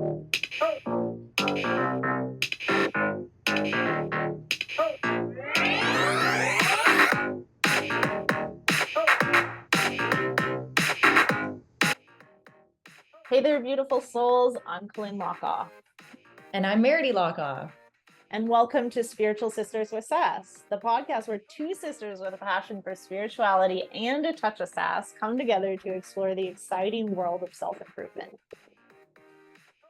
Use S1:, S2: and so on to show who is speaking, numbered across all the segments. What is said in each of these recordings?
S1: Hey there, beautiful souls. I'm Colynn Hlokoff.
S2: And I'm Meridee Hlokoff.
S1: And welcome to Spiritual Sisters with Sass, the podcast where two sisters with a passion for spirituality and a touch of sass come together to explore the exciting world of self-improvement.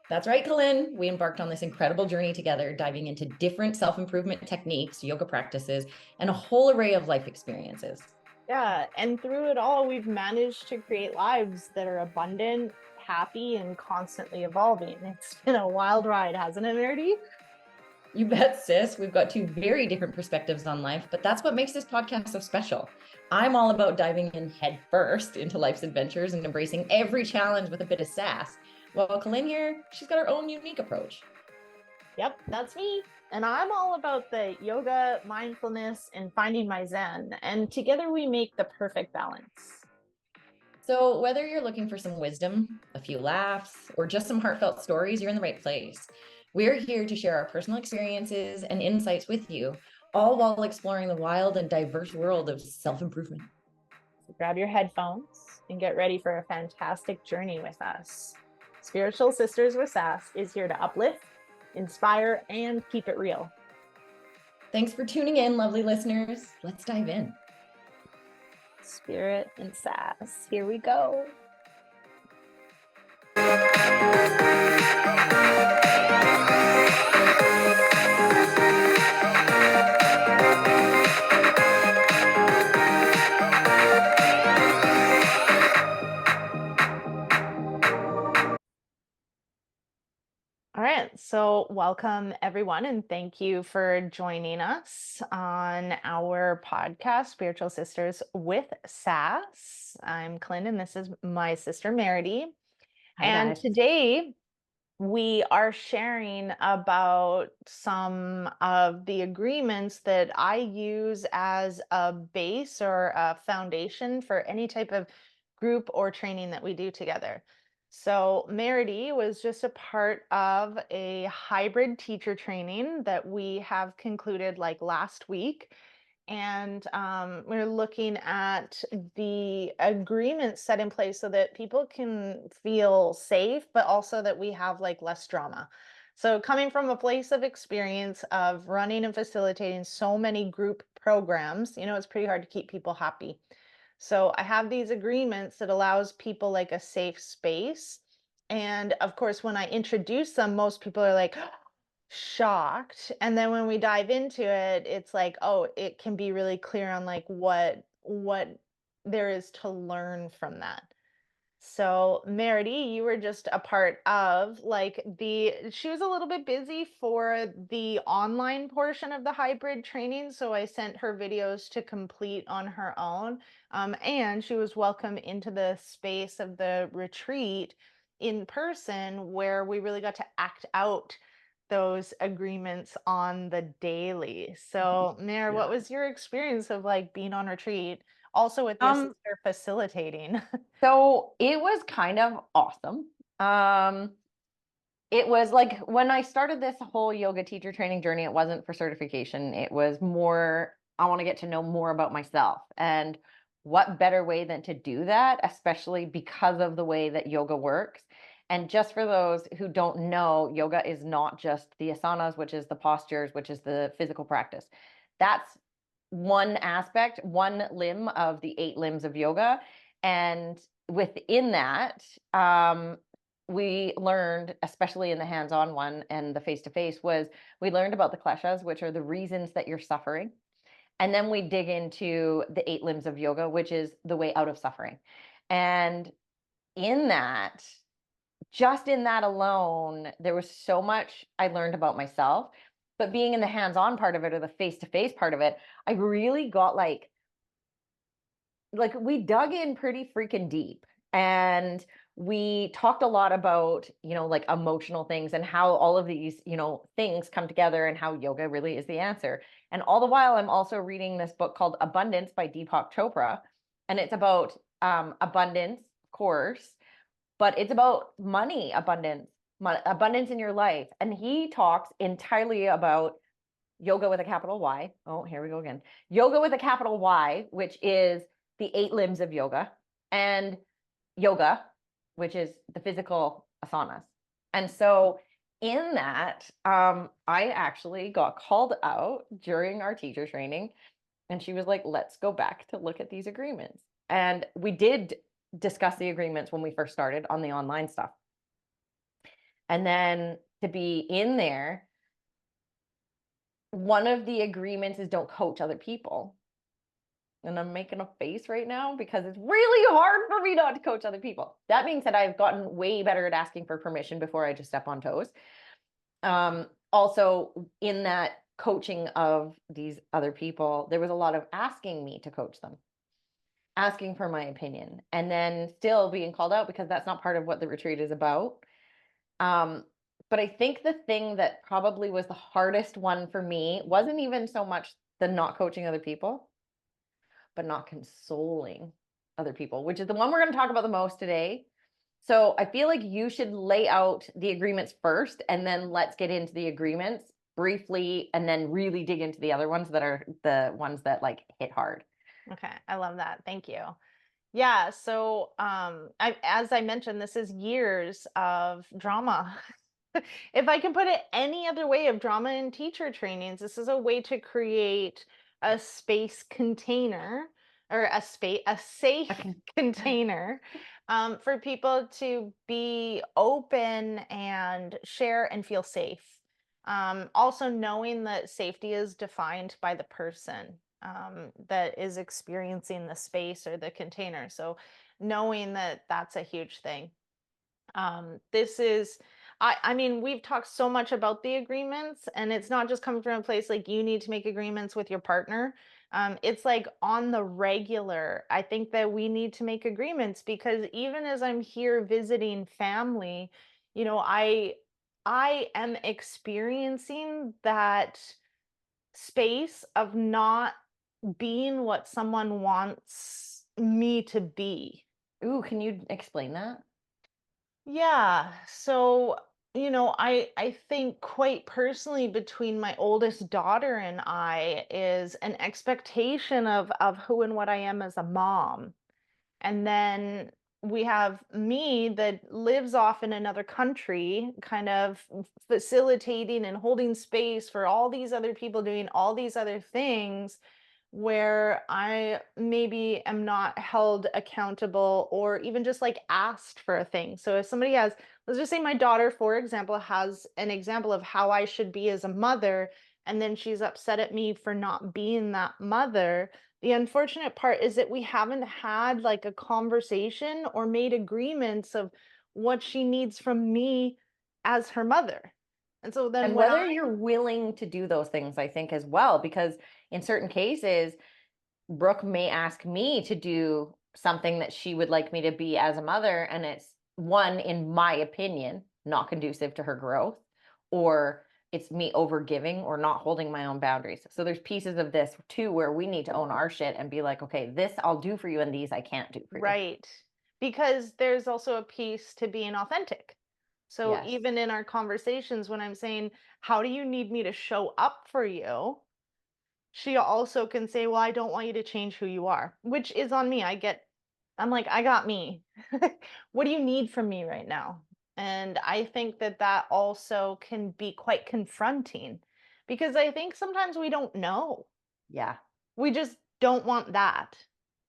S2: That's right, Colynn. We embarked on this incredible journey together, diving into different self-improvement techniques, yoga practices, and a whole array of life experiences.
S1: Yeah, and through it all, we've managed to create lives that are abundant, happy, and constantly evolving. It's been a wild ride, hasn't it, Meridee?
S2: You bet, sis. We've got two very different perspectives on life, but that's what makes this podcast so special. I'm all about diving in head first into life's adventures and embracing every challenge with a bit of sass. While Colynn here, she's got her own unique approach.
S1: Yep, that's me. And I'm all about the yoga, mindfulness, and finding my zen. And together we make the perfect balance.
S2: So whether you're looking for some wisdom, a few laughs, or just some heartfelt stories, you're in the right place. We're here to share our personal experiences and insights with you, all while exploring the wild and diverse world of self-improvement.
S1: So grab your headphones and get ready for a fantastic journey with us. Spiritual Sisters with Sass is here to uplift, inspire, and keep it real.
S2: Thanks for tuning in, lovely listeners. Let's dive in.
S1: Spirit and sass. Here we go. All right, so welcome everyone, and thank you for joining us on our podcast, Spiritual Sisters with Sass. I'm Colynn, and this is my sister Meridee. And today we are sharing about some of the agreements that I use as a base or a foundation for any type of group or training that we do together. So Meridee was just a part of a hybrid teacher training that we have concluded like last week. And we're looking at the agreements set in place so that people can feel safe, but also that we have like less drama. So coming from a place of experience of running and facilitating so many group programs, it's pretty hard to keep people happy. So I have these agreements that allows people like a safe space. And of course, when I introduce them, most people are like, shocked. And then when we dive into it, it's like, oh, it can be really clear on like what there is to learn from that. So Meridee, you were just a part of like she was a little bit busy for the online portion of the hybrid training. So I sent her videos to complete on her own. And she was welcome into the space of the retreat in person where we really got to act out those agreements on the daily. So Mare, what was your experience of like being on retreat? Also with your sister facilitating.
S3: So it was kind of awesome. It was like when I started this whole yoga teacher training journey, it wasn't for certification. It was more, I want to get to know more about myself. And what better way than to do that, especially because of the way that yoga works. And just for those who don't know, yoga is not just the asanas, which is the postures, which is the physical practice. That's one aspect, one limb of the 8 limbs of yoga. And within that, we learned, especially in the hands-on one and the face-to-face, was we learned about the kleshas, which are the reasons that you're suffering. And then we dig into the 8 limbs of yoga, which is the way out of suffering. And in that, just in that alone, there was so much I learned about myself. But being in the hands-on part of it or the face-to-face part of it, I really got like we dug in pretty freaking deep. And we talked a lot about, like emotional things and how all of these, things come together and how yoga really is the answer. And all the while, I'm also reading this book called Abundance by Deepak Chopra. And it's about abundance, of course, but it's about money abundance, abundance in your life. And he talks entirely about yoga with a capital Y. Oh, here we go again. Yoga with a capital Y, which is the 8 limbs of yoga, and yoga, which is the physical asanas. And so in that, I actually got called out during our teacher training, and she was like, let's go back to look at these agreements. And we did discuss the agreements when we first started on the online stuff. And then to be in there, one of the agreements is don't coach other people. And I'm making a face right now because it's really hard for me not to coach other people. That being said, I've gotten way better at asking for permission before I just step on toes. Also, in that coaching of these other people, there was a lot of asking me to coach them, asking for my opinion, and then still being called out because that's not part of what the retreat is about. But I think the thing that probably was the hardest one for me wasn't even so much the not coaching other people, but not consoling other people, which is the one we're going to talk about the most today. So I feel like you should lay out the agreements first, and then let's get into the agreements briefly, and then really dig into the other ones that are the ones that like hit hard.
S1: Okay, I love that. Thank you. Yeah, so as I mentioned, this is years of drama. If I can put it any other way, of drama in teacher trainings, this is a way to create a space container, or a safe container, for people to be open and share and feel safe. Also knowing that safety is defined by the person that is experiencing the space or the container. So knowing that that's a huge thing. This is, I mean, we've talked so much about the agreements, and it's not just coming from a place like you need to make agreements with your partner. It's like on the regular. I think that we need to make agreements, because even as I'm here visiting family, you know, I am experiencing that space of not being what someone wants me to be.
S3: Ooh, can you explain that?
S1: Yeah. So, you know, I think quite personally, between my oldest daughter and I, is an expectation of who and what I am as a mom. And then we have me that lives off in another country, kind of facilitating and holding space for all these other people doing all these other things, where I maybe am not held accountable or even just like asked for a thing. So if somebody has, let's just say my daughter, for example, has an example of how I should be as a mother, and then she's upset at me for not being that mother. The unfortunate part is that we haven't had like a conversation or made agreements of what she needs from me as her mother. And so then
S3: And
S1: when
S3: whether you're willing to do those things, I think, as well, because in certain cases, Brooke may ask me to do something that she would like me to be as a mother, and it's one, in my opinion, not conducive to her growth, or it's me over giving or not holding my own boundaries. So there's pieces of this too where we need to own our shit and be like, okay, this I'll do for you, and these I can't do for you.
S1: right, because there's also a piece to being authentic. So
S3: Yes.
S1: even in our conversations, when I'm saying, how do you need me to show up for you? She also can say, well, I don't want you to change who you are, which is on me. I'm like, I got me. What do you need from me right now? And I think that that also can be quite confronting, because I think sometimes we don't know.
S3: Yeah.
S1: We just don't want that.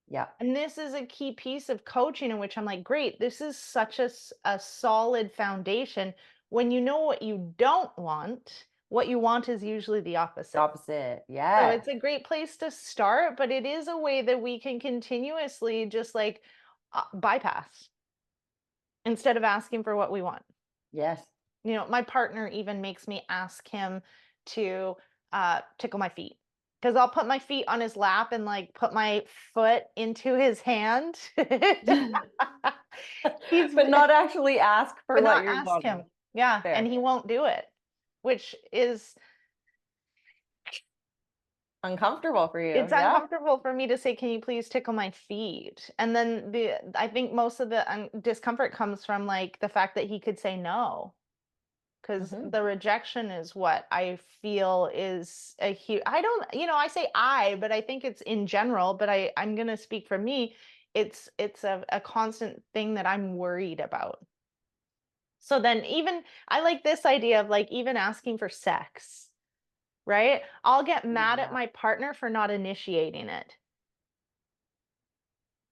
S3: Yeah.
S1: And this is a key piece of coaching, in which I'm like, great, this is such a solid foundation. When you know what you don't want, what you want is usually the opposite.
S3: Opposite.
S1: So
S3: Yeah.
S1: it's a great place to start, but it is a way that we can continuously just like bypass instead of asking for what we want.
S3: Yes.
S1: You know, my partner even makes me ask him to tickle my feet, because I'll put my feet on his lap and like put my foot into his hand. He's
S3: But not actually ask for
S1: but
S3: what
S1: not
S3: you're
S1: ask
S3: wanting.
S1: him. Yeah,
S3: Fair.
S1: and he won't do it, which is
S3: Uncomfortable for you.
S1: it's
S3: Yeah.
S1: uncomfortable for me to say, can you please tickle my feet? And then I think most of the discomfort comes from like the fact that he could say no. because
S3: Mhm.
S1: the rejection is what I feel is a huge, I don't, I say I, but I think it's in general, but I'm going to speak for me. It's a constant thing that I'm worried about. So then even I like this idea of like even asking for sex, right? I'll get mad at
S3: Yeah.
S1: my partner for not initiating it.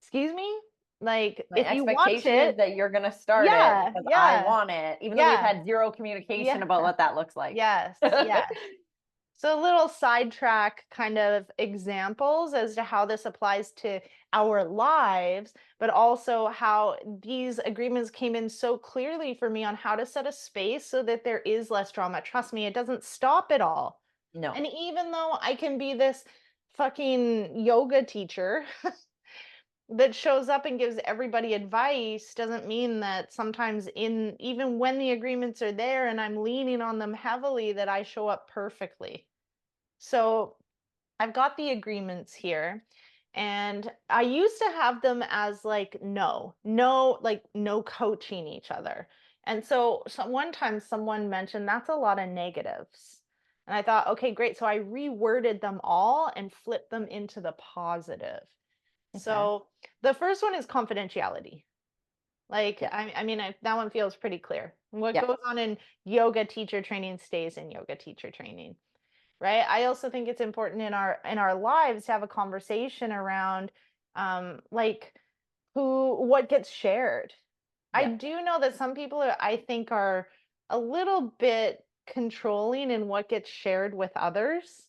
S1: Excuse me? Like
S3: My
S1: if you want
S3: expectation is
S1: it,
S3: that you're going to start it
S1: yeah,
S3: because I
S1: yeah,
S3: want it, even though we've
S1: yeah,
S3: had zero communication
S1: yeah.
S3: about what that looks like.
S1: Yes, yes. So a little sidetrack kind of examples as to how this applies to our lives, but also how these agreements came in so clearly for me on how to set a space so that there is less drama. Trust me, it doesn't stop it all.
S3: No.
S1: And even though I can be this fucking yoga teacher that shows up and gives everybody advice, doesn't mean that sometimes in even when the agreements are there and I'm leaning on them heavily, that I show up perfectly. So I've got the agreements here, and I used to have them as like like no coaching each other. And so one time someone mentioned that's a lot of negatives. And I thought, okay, great. So I reworded them all and flipped them into the positive.
S3: Okay.
S1: So the first one is confidentiality. Like,
S3: Yeah.
S1: I mean, that one feels pretty clear. What
S3: Yeah.
S1: goes on in yoga teacher training stays in yoga teacher training, right? I also think it's important in our lives to have a conversation around like what gets shared. I
S3: Yeah.
S1: do know that some people I think are a little bit controlling in what gets shared with others.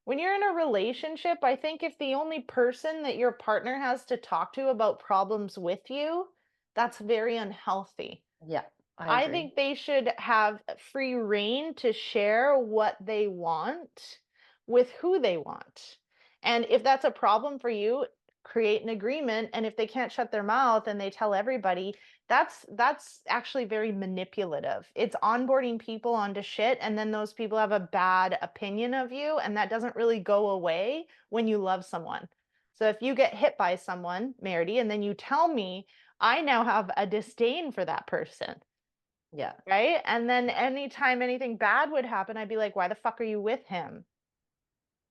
S1: When you're in a relationship, I think if the only person that your partner has to talk to about problems with you, that's very unhealthy.
S3: Yeah. I
S1: I
S3: agree.
S1: think they should have free reign to share what they want with who they want. And if that's a problem for you, create an agreement. And if they can't shut their mouth and they tell everybody, that's actually very manipulative. It's onboarding people onto shit, and then those people have a bad opinion of you, and that doesn't really go away when you love someone. So if you get hit by someone, Meridee, and then you tell me, I now have a disdain for that person.
S3: Yeah.
S1: Right? And then anytime anything bad would happen, I'd be like, why the fuck are you with him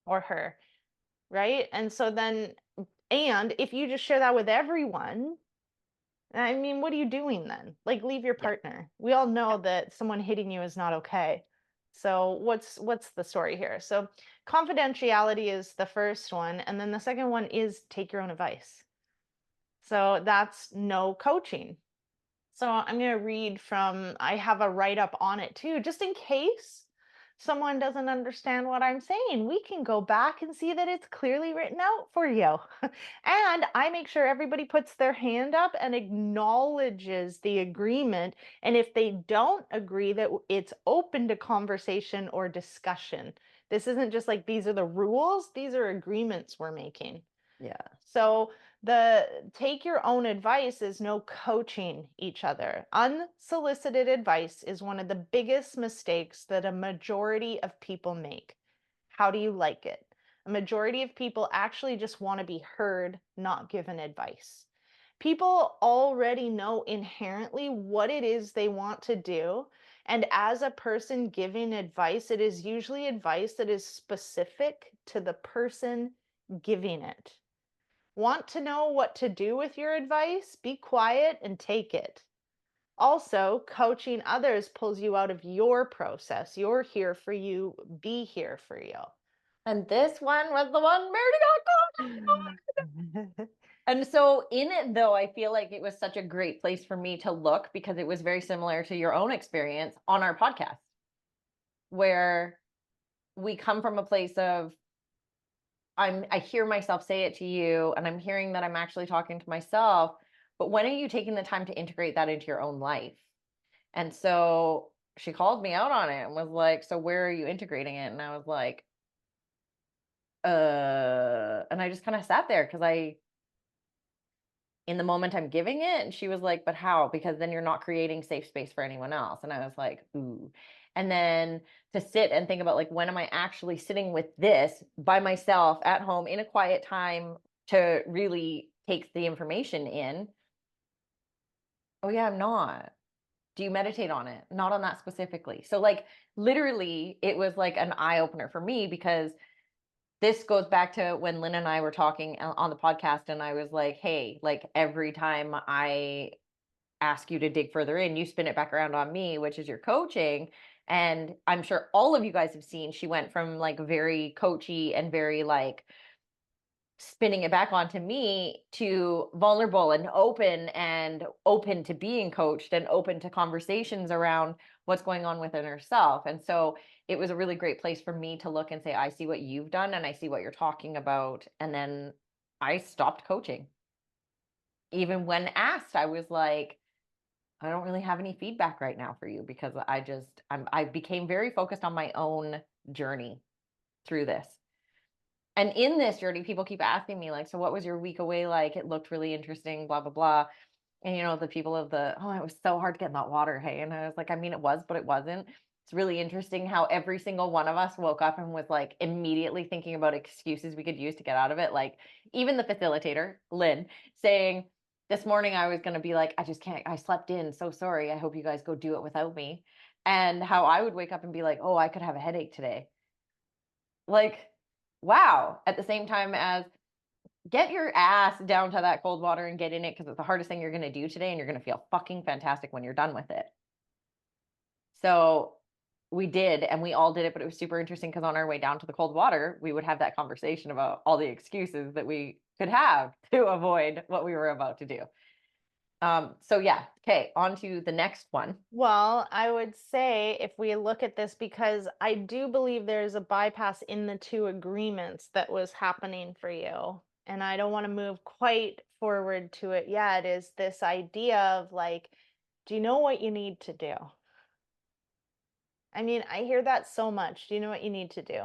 S1: or her? Right? And so then, and if you just share that with everyone, I mean, what are you doing then? Like, leave your
S3: Yeah.
S1: partner. We all
S3: Yeah.
S1: know that someone hitting you is not okay. So what's the story here? So confidentiality is the first one, and then the second one is take your own advice. So that's no coaching. So I'm going to read from, I have a write up on it too, just in case someone doesn't understand what I'm saying. We can go back and see that it's clearly written out for you. And I make sure everybody puts their hand up and acknowledges the agreement. And if they don't agree, that it's open to conversation or discussion. This isn't just like these are the rules, these are agreements we're making.
S3: Yeah.
S1: So the take your own advice is no coaching each other. Unsolicited advice is one of the biggest mistakes that a majority of people make. How do you like it? A majority of people actually just want to be heard, not given advice. People already know inherently what it is they want to do. And as a person giving advice, it is usually advice that is specific to the person giving it. Want to know what to do with your advice? Be quiet and take it. Also, coaching others pulls you out of your process. You're here for you, be here for you.
S3: And this one was the one Meredith got. And so in it, though, I feel like it was such a great place for me to look because it was very similar to your own experience on our podcast, where we come from a place of I hear myself say it to you, and I'm hearing that I'm actually talking to myself. But when are you taking the time to integrate that into your own life? And so she called me out on it and was like, so where are you integrating it? And I was like, and I just kind of sat there because in the moment I'm giving it. And she was like, but how? Because then you're not creating safe space for anyone else. And I was like, ooh. And then to sit and think about like, when am I actually sitting with this by myself at home in a quiet time to really take the information in? Oh yeah, I'm not. Do you meditate on it? Not on that specifically. So like literally it was like an eye opener for me, because this goes back to when Lynn and I were talking on the podcast, and I was like, hey, like every time I ask you to dig further in, you spin it back around on me, which is your coaching. And I'm sure all of you guys have seen, she went from like very coachy and very like spinning it back onto me to vulnerable and open to being coached and open to conversations around what's going on within herself. And so it was a really great place for me to look and say, I see what you've done and I see what you're talking about. And then I stopped coaching. Even when asked, I was like, I don't really have any feedback right now for you, because I became very focused on my own journey through this. And in this journey, people keep asking me like, so what was your week away like? It looked really interesting, blah, blah, blah. And, you know, the people of oh, it was so hard to get in that water. Hey. And I was like, I mean, it was, but it wasn't. It's really interesting how every single one of us woke up and was like immediately thinking about excuses we could use to get out of it. Like even the facilitator, Lynn, saying, this morning I was going to be like, I just can't, I slept in. So sorry. I hope you guys go do it without me. And how I would wake up and be like, oh, I could have a headache today. Like, wow. At the same time as get your ass down to that cold water and get in it, because it's the hardest thing you're going to do today, and you're going to feel fucking fantastic when you're done with it. So we did, and we all did it, but it was super interesting because on our way down to the cold water, we would have that conversation about all the excuses that we could have to avoid what we were about to do. So yeah, okay, on to the next one.
S1: Well, I would say if we look at this, because I do believe there's a bypass in the two agreements that was happening for you, and I don't want to move quite forward to it yet, is this idea of like, do you know what you need to do? I mean, I hear that so much. Do you know what you need to do?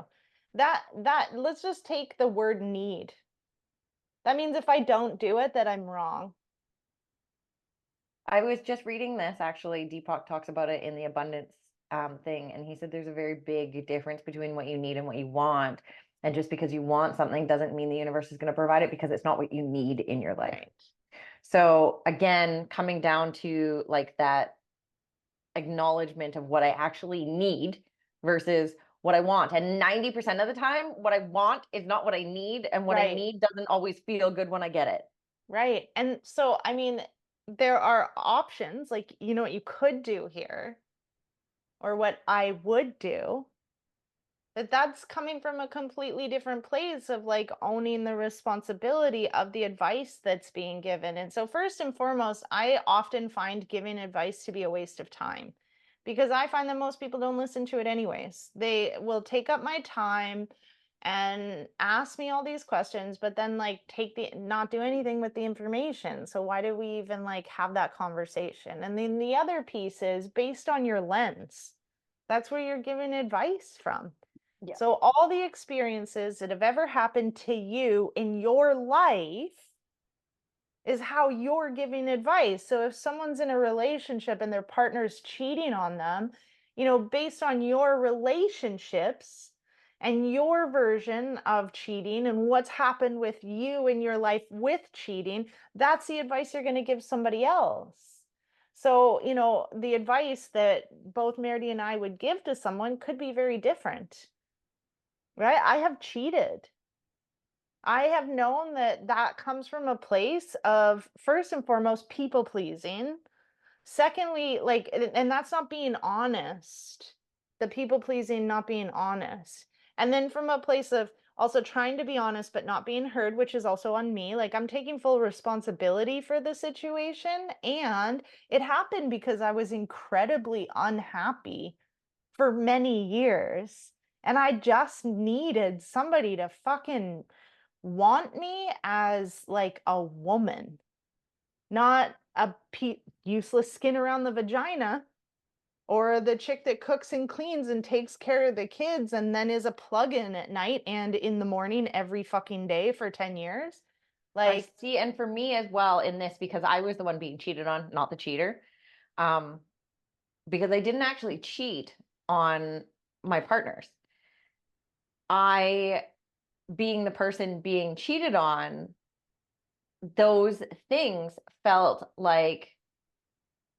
S1: Let's just take the word need. That means if I don't do it, that I'm wrong.
S3: I was just reading this, actually. Deepak talks about it in the abundance thing. And he said there's a very big difference between what you need and what you want. And just because you want something doesn't mean the universe is going to provide it, because it's not what you need in your life.
S1: Right.
S3: So again, coming down to like that acknowledgement of what I actually need versus what I want. And 90% of the time, what I want is not what I need. And what I
S1: Right.
S3: need doesn't always feel good when I get it.
S1: Right. And so, I mean, there are options, like, you know what you could do here, or what I would do, that's coming from a completely different place of like owning the responsibility of the advice that's being given. And so, first and foremost, I often find giving advice to be a waste of time, because I find that most people don't listen to it anyways. They will take up my time and ask me all these questions, but then like not do anything with the information. So why do we even like have that conversation? And then the other piece is based on your lens. That's where you're giving advice from.
S3: Yeah.
S1: So all the experiences that have ever happened to you in your life is how you're giving advice. So if someone's in a relationship and their partner's cheating on them, you know, based on your relationships and your version of cheating and what's happened with you in your life with cheating, that's the advice you're going to give somebody else. So, you know, the advice that both Meridee and I would give to someone could be very different, right? I have cheated. I have known that that comes from a place of, first and foremost, people pleasing. Secondly, like, and that's not being honest. The people pleasing, not being honest. And then from a place of also trying to be honest, but not being heard, which is also on me. Like, I'm taking full responsibility for the situation. And it happened because I was incredibly unhappy for many years. And I just needed somebody to fucking want me as like a woman, not a useless skin around the vagina, or the chick that cooks and cleans and takes care of the kids and then is a plug-in at night and in the morning every fucking day for 10 years. Like,
S3: see, and for me as well in this, because I was the one being cheated on, not the cheater, because I didn't actually cheat on my partners. I, being the person being cheated on, those things felt like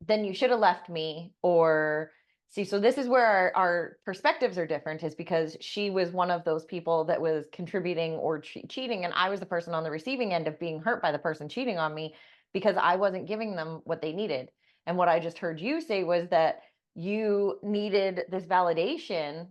S3: then you should have left me, or see, so this is where our perspectives are different, is because she was one of those people that was contributing or cheating, and I was the person on the receiving end of being hurt by the person cheating on me because I wasn't giving them what they needed. And what I just heard you say was that you needed this validation,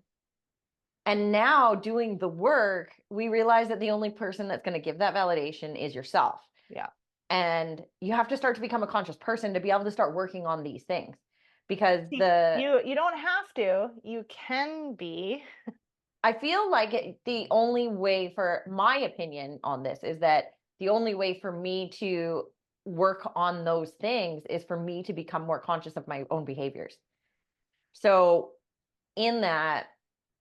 S3: and now doing the work, we realize that the only person that's going to give that validation is yourself.
S1: Yeah.
S3: And you have to start to become a conscious person to be able to start working on these things, because
S1: you don't have to, you can be.
S3: I feel like the only way, for my opinion on this, is that the only way for me to work on those things is for me to become more conscious of my own behaviors. So in that,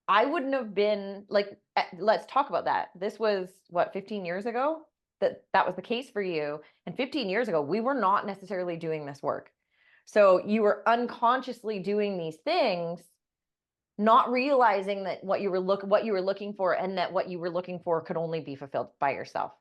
S3: I wouldn't have been like, let's talk about that. This was what, 15 years ago that was the case for you. And 15 years ago, we were not necessarily doing this work. So you were unconsciously doing these things, not realizing that what you were looking for, and that what you were looking for could only be fulfilled by yourself.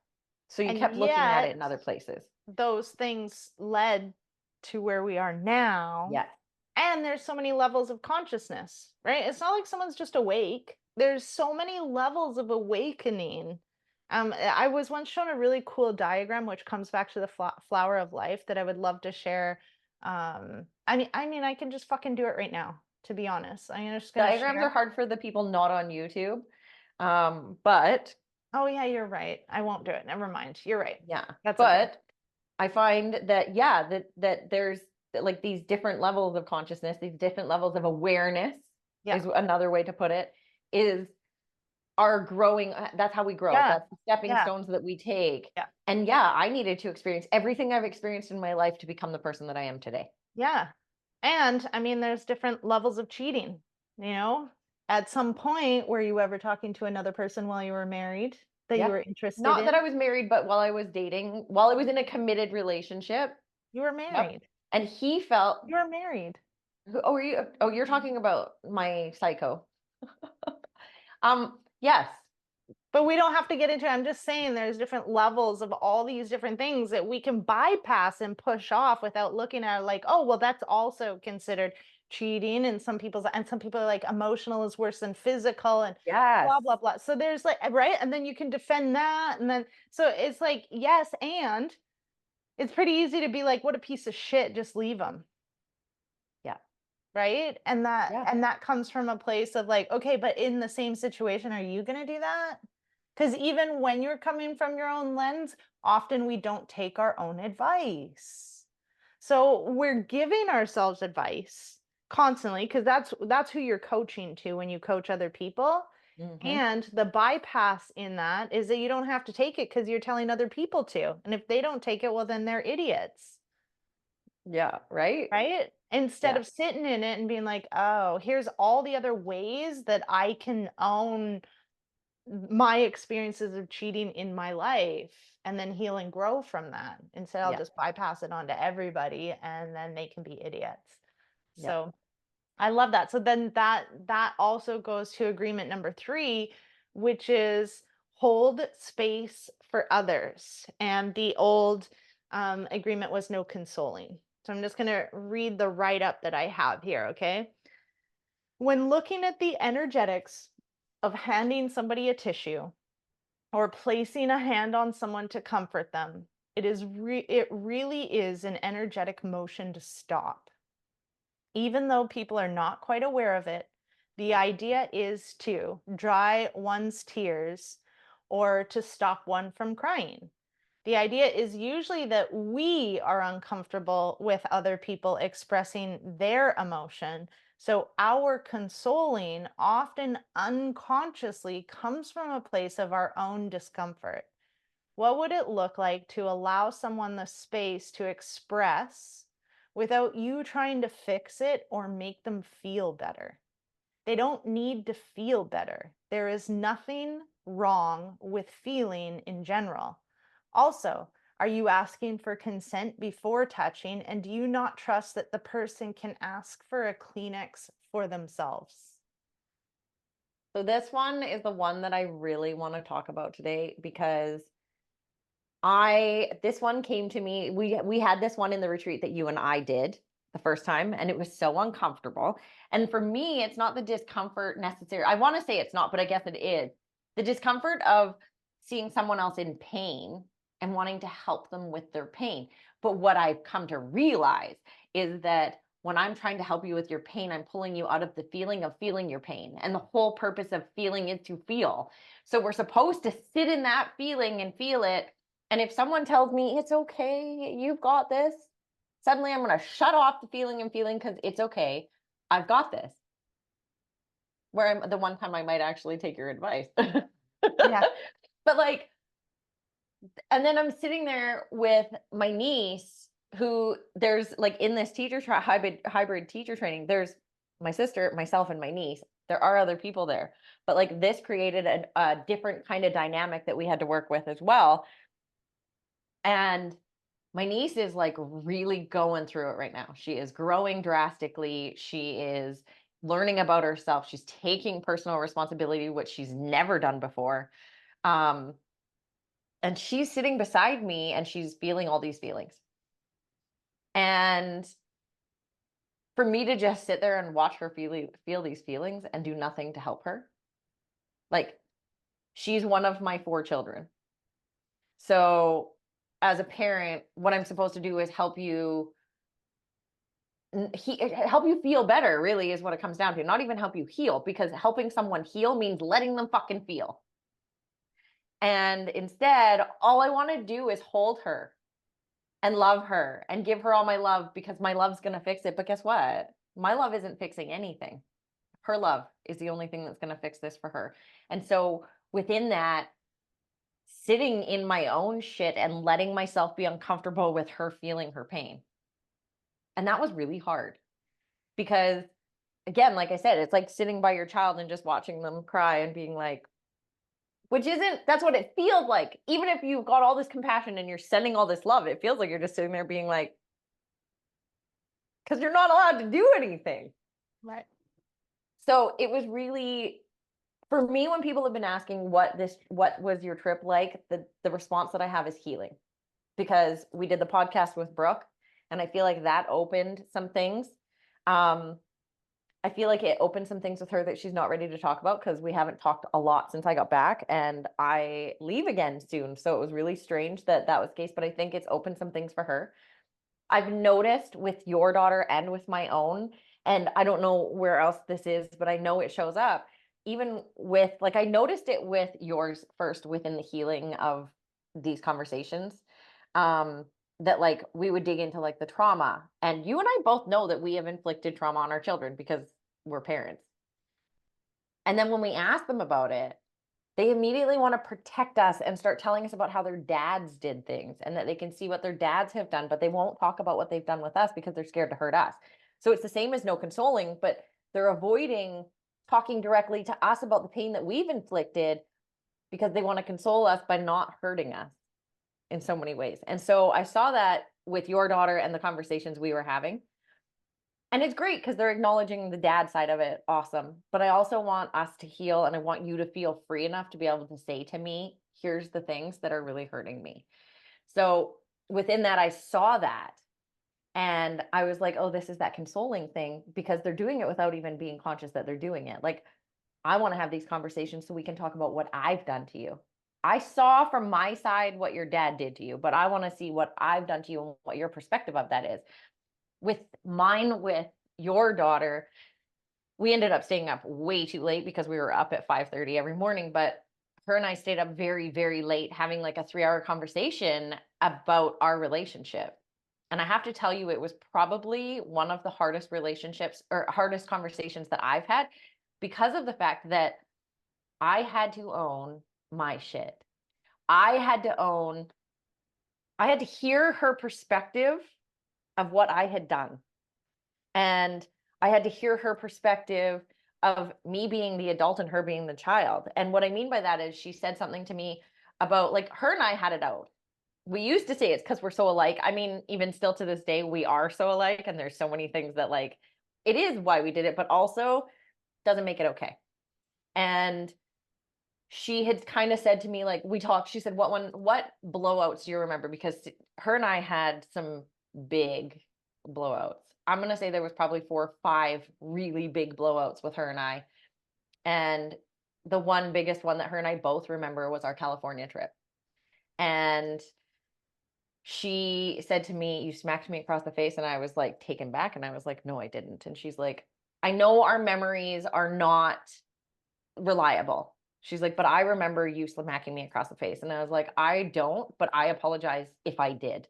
S3: So you
S1: And
S3: kept looking at it
S1: yet,
S3: in other places.
S1: those things led to where we are now.
S3: Yes.
S1: And there's so many levels of consciousness, right? It's not like someone's just awake. There's so many levels of awakening. I was once shown a really cool diagram, which comes back to the flower of life, that I would love to share. I can just fucking do it right now, to be honest. I'm just gonna
S3: Diagrams
S1: share.
S3: are hard for the people not on YouTube. But
S1: Oh yeah, you're right. I won't do it. Never mind. You're right.
S3: yeah,
S1: That's
S3: but
S1: okay.
S3: I find that, yeah, that there's like these different levels of consciousness, these different levels of awareness,
S1: Yeah.
S3: is another way to put it, is our growing. That's how we grow.
S1: Yeah.
S3: That's the stepping
S1: Yeah.
S3: stones that we take.
S1: Yeah.
S3: And yeah, I needed to experience everything I've experienced in my life to become the person that I am today.
S1: Yeah. And I mean, there's different levels of cheating, you know? At some point, were you ever talking to another person while you were married that you
S3: Yeah.
S1: were interested
S3: Not
S1: in?
S3: that I was married, but while I was dating, while I was in a committed relationship.
S1: You were
S3: Yep.
S1: married.
S3: And he felt,
S1: You were married.
S3: oh, are you, oh, you're talking about my psycho. Yes.
S1: But we don't have to get into it. I'm just saying there's different levels of all these different things that we can bypass and push off without looking at it like, oh, well, that's also considered cheating. And some people are like, emotional is worse than physical, and
S3: Yes.
S1: blah, blah, blah. So there's like, right. And then you can defend that. And then, so it's like, yes. And it's pretty easy to be like, what a piece of shit, just leave them.
S3: Yeah.
S1: Right. And
S3: Yeah.
S1: that comes from a place of like, okay, but in the same situation, are you going to do that? Because even when you're coming from your own lens, often we don't take our own advice. So we're giving ourselves advice constantly, because that's who you're coaching to when you coach other people.
S3: Mm-hmm.
S1: And the bypass in that is that you don't have to take it because you're telling other people to. And if they don't take it, well, then they're idiots.
S3: Yeah. Right.
S1: Right? Instead of sitting in it and being like, oh, here's all the other ways that I can own my experiences of cheating in my life, and then heal and grow from that. Instead, I'll just bypass it on to everybody, and then they can be idiots. So I love that. So then that also goes to agreement number 3, which is hold space for others. And the old agreement was no consoling. So I'm just going to read the write-up that I have here, okay? When looking at the energetics of handing somebody a tissue or placing a hand on someone to comfort them, it really is an energetic motion to stop. Even though people are not quite aware of it, the idea is to dry one's tears or to stop one from crying. The idea is usually that we are uncomfortable with other people expressing their emotion. So our consoling often unconsciously comes from a place of our own discomfort. What would it look like to allow someone the space to express without you trying to fix it or make them feel better? They don't need to feel better. There is nothing wrong with feeling in general. Also, are you asking for consent before touching, and do you not trust that the person can ask for a Kleenex for themselves?
S3: So this one is the one that I really want to talk about today, because this one came to me. We had this one in the retreat that you and I did. the first time, and it was so uncomfortable. And for me, it's not the discomfort necessary. I want to say it's not, but I guess it is. The discomfort of seeing someone else in pain and wanting to help them with their pain. But what I've come to realize is that when I'm trying to help you with your pain, I'm pulling you out of the feeling of feeling your pain. And the whole purpose of feeling is to feel. So we're supposed to sit in that feeling and feel it. And if someone tells me it's okay, you've got this, suddenly I'm going to shut off the feeling and feeling because it's okay. I've got this. Where I'm the one time I might actually take your advice.
S1: Yeah.
S3: But like, and then I'm sitting there with my niece who there's like in this hybrid teacher training, there's my sister, myself, and my niece. There are other people there, but like this created a different kind of dynamic that we had to work with as well. And my niece is like really going through it right now. She is growing drastically. She is learning about herself. She's taking personal responsibility, which she's never done before. And she's sitting beside me and she's feeling all these feelings. And for me to just sit there and watch her feel these feelings and do nothing to help her, like she's one of my 4 children. So as a parent, what I'm supposed to do is help you feel better, really, is what it comes down to. Not even help you heal, because helping someone heal means letting them fucking feel. And instead, all I want to do is hold her and love her and give her all my love, because my love's going to fix it. But guess what? My love isn't fixing anything. Her love is the only thing that's going to fix this for her. And so within that, sitting in my own shit and letting myself be uncomfortable with her feeling her pain. And that was really hard because, again, like I said, it's like sitting by your child and just watching them cry and being like, that's what it feels like. Even if you've got all this compassion and you're sending all this love, it feels like you're just sitting there being like, because you're not allowed to do anything.
S1: Right.
S3: So it was really, for me, when people have been asking what was your trip like, the response that I have is healing, because we did the podcast with Brooke and I feel like that opened some things. I feel like it opened some things with her that she's not ready to talk about, because we haven't talked a lot since I got back and I leave again soon. So it was really strange that was the case, but I think it's opened some things for her. I've noticed with your daughter and with my own, and I don't know where else this is, but I know it shows up even with, like, I noticed it with yours first within the healing of these conversations. That like we would dig into like the trauma, and you and I both know that we have inflicted trauma on our children because we're parents. And then when we ask them about it, they immediately want to protect us and start telling us about how their dads did things and that they can see what their dads have done, but they won't talk about what they've done with us because they're scared to hurt us. So it's the same as no consoling, but they're avoiding talking directly to us about the pain that we've inflicted because they want to console us by not hurting us in so many ways. And so I saw that with your daughter and the conversations we were having. And it's great because they're acknowledging the dad side of it. Awesome. But I also want us to heal, and I want you to feel free enough to be able to say to me, here's the things that are really hurting me. So within that, I saw that. And I was like, oh, this is that consoling thing, because they're doing it without even being conscious that they're doing it. Like, I want to have these conversations so we can talk about what I've done to you. I saw from my side what your dad did to you, but I want to see what I've done to you and what your perspective of that is. With your daughter, we ended up staying up way too late because we were up at 5:30 every morning, but her and I stayed up very, very late having like a 3-hour conversation about our relationship. And I have to tell you, it was probably one of the hardest relationships or hardest conversations that I've had, because of the fact that I had to own my shit. I had to hear her perspective of what I had done. And I had to hear her perspective of me being the adult and her being the child. And what I mean by that is she said something to me about, like, her and I had it out. We used to say it's because we're so alike. I mean, even still to this day, we are so alike. And there's so many things that, like, it is why we did it, but also doesn't make it okay. And she had kind of said to me, like, we talked, she said, what blowouts do you remember? Because her and I had some big blowouts. I'm going to say there was probably 4 or 5 really big blowouts with her and I. And the one biggest one that her and I both remember was our California trip. And she said to me, "You smacked me across the face." And I was like taken back. And I was like, "No, I didn't." And she's like, "I know our memories are not reliable." She's like, "But I remember you smacking me across the face." And I was like, "I don't, but I apologize if I did.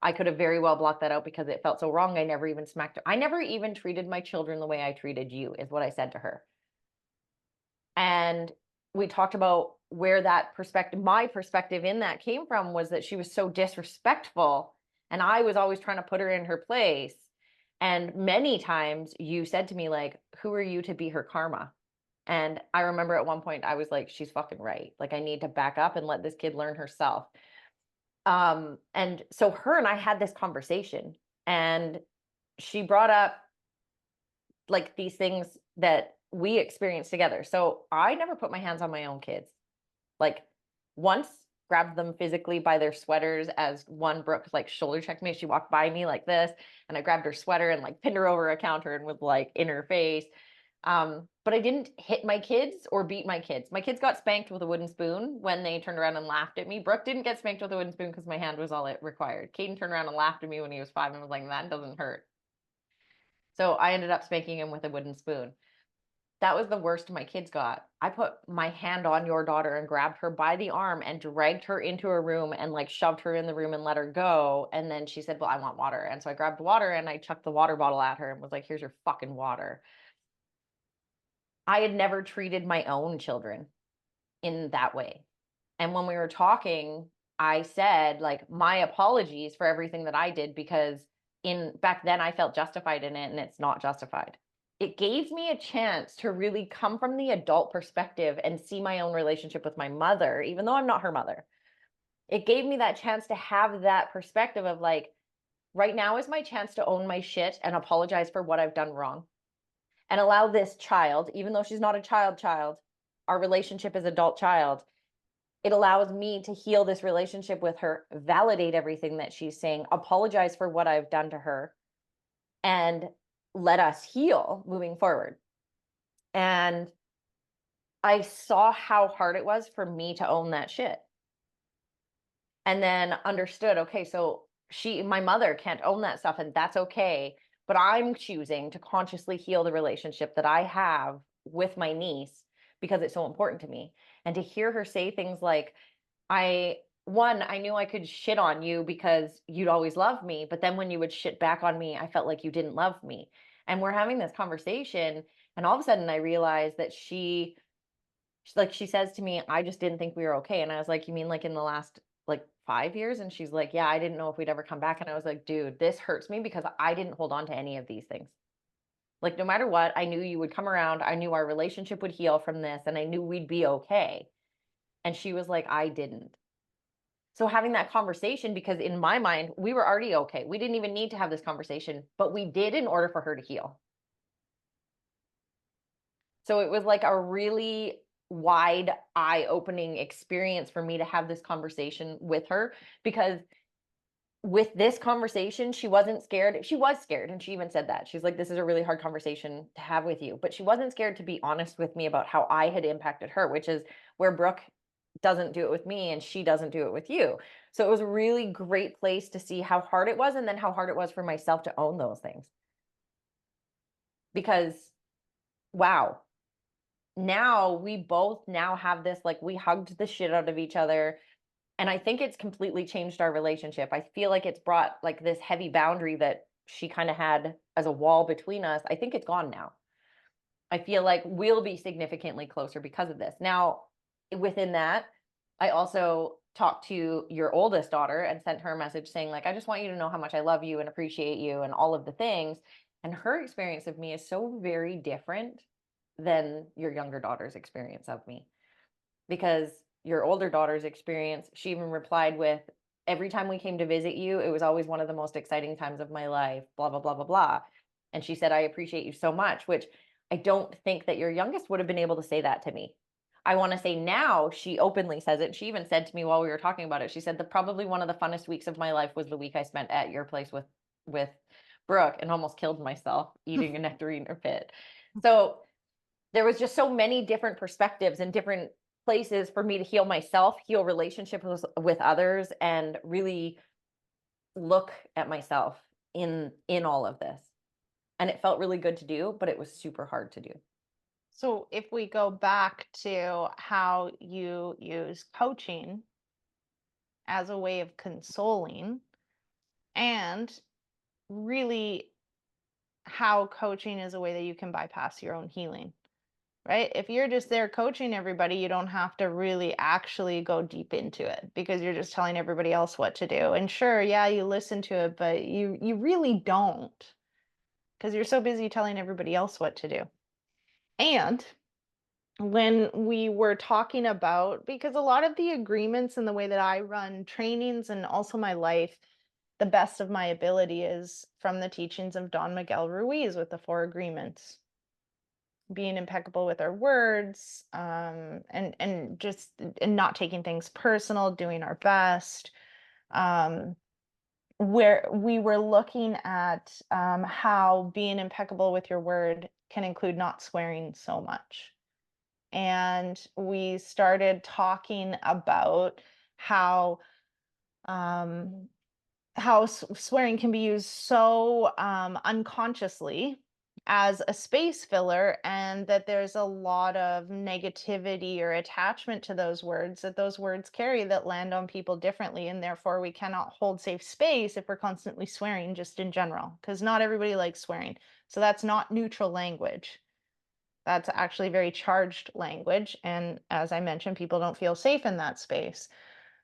S3: I could have very well blocked that out because it felt so wrong. I never even smacked her. I never even treated my children the way I treated you," is what I said to her. And we talked about where that perspective, my perspective in that came from, was that she was so disrespectful. And I was always trying to put her in her place. And many times you said to me, like, "Who are you to be her karma?" And I remember at one point I was like, "She's fucking right. Like, I need to back up and let this kid learn herself." And so her and I had this conversation, and she brought up like these things that we experienced together. So I never put my hands on my own kids. Like, once grabbed them physically by their sweaters, as one Brooke like shoulder checked me. She walked by me like this, and I grabbed her sweater and like pinned her over a counter and was like in her face. But I didn't hit my kids or beat my kids. My kids got spanked with a wooden spoon when they turned around and laughed at me. Brooke didn't get spanked with a wooden spoon because my hand was all it required. Caden turned around and laughed at me when he was 5 and was like, "That doesn't hurt." So I ended up spanking him with a wooden spoon. That was the worst my kids got. I put my hand on your daughter and grabbed her by the arm and dragged her into a room and like shoved her in the room and let her go. And then she said, "Well, I want water." And so I grabbed water and I chucked the water bottle at her and was like, "Here's your fucking water." I had never treated my own children in that way. And when we were talking, I said, like, my apologies for everything that I did, because in back then I felt justified in it and it's not justified. It gave me a chance to really come from the adult perspective and see my own relationship with my mother, even though I'm not her mother. It gave me that chance to have that perspective of like, right now is my chance to own my shit and apologize for what I've done wrong, and allow this child, even though she's not a child, our relationship is adult child. It allows me to heal this relationship with her, validate everything that she's saying, apologize for what I've done to her, and let us heal moving forward. And I saw how hard it was for me to own that shit. And then understood, okay, so my mother can't own that stuff, and that's okay. But I'm choosing to consciously heal the relationship that I have with my niece because it's so important to me. And to hear her say things like, I knew I could shit on you because you'd always love me, but then when you would shit back on me, I felt like you didn't love me. And we're having this conversation, and all of a sudden I realized that she says to me, "I just didn't think we were okay." And I was like, "You mean like in the last like 5 years?" And she's like, "Yeah, I didn't know if we'd ever come back." And I was like, "Dude, this hurts me because I didn't hold on to any of these things. Like, no matter what, I knew you would come around. I knew our relationship would heal from this, and I knew we'd be okay." And she was like, "I didn't." So having that conversation, because in my mind, we were already okay. We didn't even need to have this conversation, but we did in order for her to heal. So it was like a really wide eye-opening experience for me to have this conversation with her, because with this conversation, she wasn't scared. She was scared, and she even said that. She's like, "This is a really hard conversation to have with you." But she wasn't scared to be honest with me about how I had impacted her, which is where Brooke doesn't do it with me and she doesn't do it with you. So it was a really great place to see how hard it was, and then how hard it was for myself to own those things. Because wow, now we both now have this, like, we hugged the shit out of each other. And I think it's completely changed our relationship. I feel like it's brought like this heavy boundary that she kind of had as a wall between us. I think it's gone now. I feel like we'll be significantly closer because of this. Now, within that, I also talked to your oldest daughter and sent her a message saying, like, "I just want you to know how much I love you and appreciate you and all of the things." And her experience of me is so very different than your younger daughter's experience of me. Because your older daughter's experience, she even replied with, "Every time we came to visit you, it was always one of the most exciting times of my life, blah, blah, blah, blah, blah." And she said, "I appreciate you so much," which I don't think that your youngest would have been able to say that to me. I want to say now she openly says it. She even said to me while we were talking about it, she said, "The probably one of the funnest weeks of my life was the week I spent at your place with brook and almost killed myself eating a nectarine or pit. So there was just so many different perspectives and different places for me to heal myself, heal relationships with others, and really look at myself in all of this. And it felt really good to do, but it was super hard to do.
S1: So if we go back to how you use coaching as a way of consoling, and really how coaching is a way that you can bypass your own healing, right? If you're just there coaching everybody, you don't have to really actually go deep into it because you're just telling everybody else what to do. And sure, yeah, you listen to it, but you really don't, because you're so busy telling everybody else what to do. And when we were talking about, because a lot of the agreements and the way that I run trainings and also my life, the best of my ability is from the teachings of Don Miguel Ruiz with the 4 agreements. Being impeccable with our words, and just and not taking things personal, doing our best. Where we were looking at how being impeccable with your word can include not swearing so much. And we started talking about how um, swearing can be used so unconsciously as a space filler, and that there's a lot of negativity or attachment to those words that those words carry that land on people differently, and therefore we cannot hold safe space if we're constantly swearing just in general, because not everybody likes swearing. So that's not neutral language. That's actually very charged language. And as I mentioned, people don't feel safe in that space.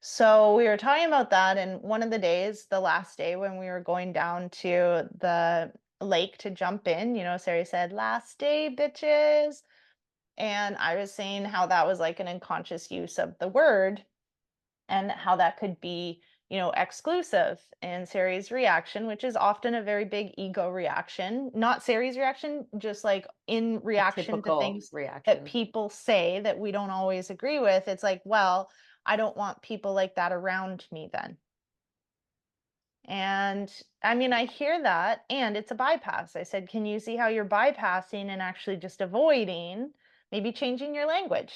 S1: So we were talking about that. And one of the days, the last day when we were going down to the lake to jump in, Sari said, "Last day, bitches." And I was saying how that was like an unconscious use of the word, and how that could be, exclusive. And Sari's reaction, which is often a very big ego reaction, not Sari's reaction, just like in reaction to things that people say that we don't always agree with. It's like, well, I don't want people like that around me then. And I mean, I hear that, and it's a bypass. I said, can you see how you're bypassing and actually just avoiding, maybe changing your language?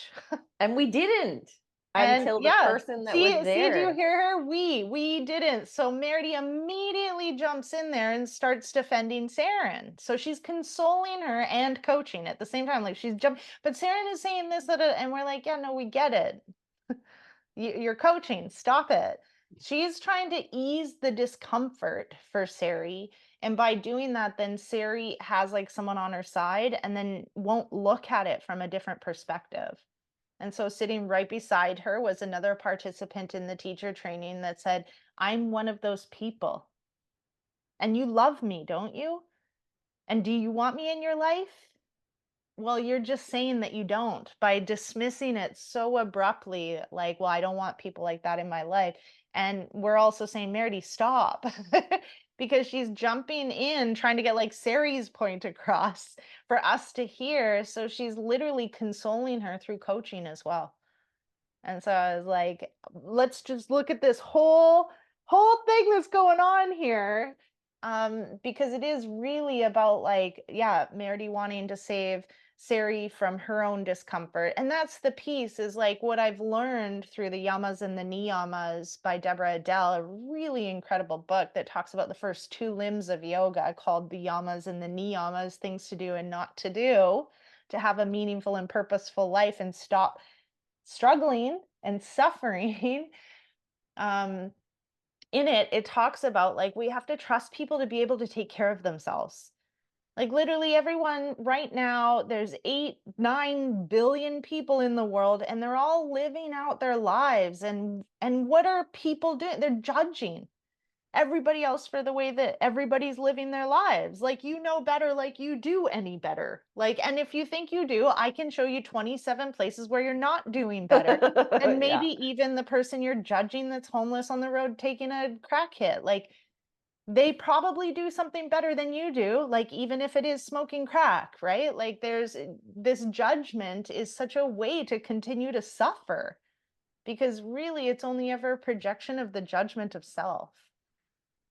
S3: And we didn't.
S1: And
S3: Until the
S1: yeah,
S3: person that was
S1: see, do you
S3: there.
S1: hear her? We didn't. So Meridee immediately jumps in there and starts defending Saren. So she's consoling her and coaching at the same time. Like she's jumping, but Saren is saying this, that, and we're like, yeah, no, we get it. You're coaching. Stop it. She's trying to ease the discomfort for Sari. And by doing that, then Sari has like someone on her side and then won't look at it from a different perspective. And so sitting right beside her was another participant in the teacher training that said, "I'm one of those people. And you love me, don't you? And do you want me in your life? Well, you're just saying that you don't by dismissing it so abruptly, like, well, I don't want people like that in my life." And we're also saying, Meridee, stop. Because she's jumping in, trying to get like Sari's point across for us to hear. So she's literally consoling her through coaching as well. And so I was like, let's just look at this whole thing that's going on here. Because it is really about like, yeah, Meridee wanting to save Sari from her own discomfort. And that's the piece, is like what I've learned through the Yamas and the Niyamas by Deborah Adele, a really incredible book that talks about the first 2 limbs of yoga called the Yamas and the Niyamas, things to do and not to do, to have a meaningful and purposeful life and stop struggling and suffering. In it talks about like we have to trust people to be able to take care of themselves. Like literally everyone right now, there's 8-9 billion people in the world, and they're all living out their lives. And what are people doing? They're judging everybody else for the way that everybody's living their lives. Like, better, like you do any better. Like, and if you think you do, I can show you 27 places where you're not doing better. And maybe even the person you're judging that's homeless on the road taking a crack hit, like they probably do something better than you do, like even if it is smoking crack, right? Like there's this judgment is such a way to continue to suffer, because really it's only ever a projection of the judgment of self.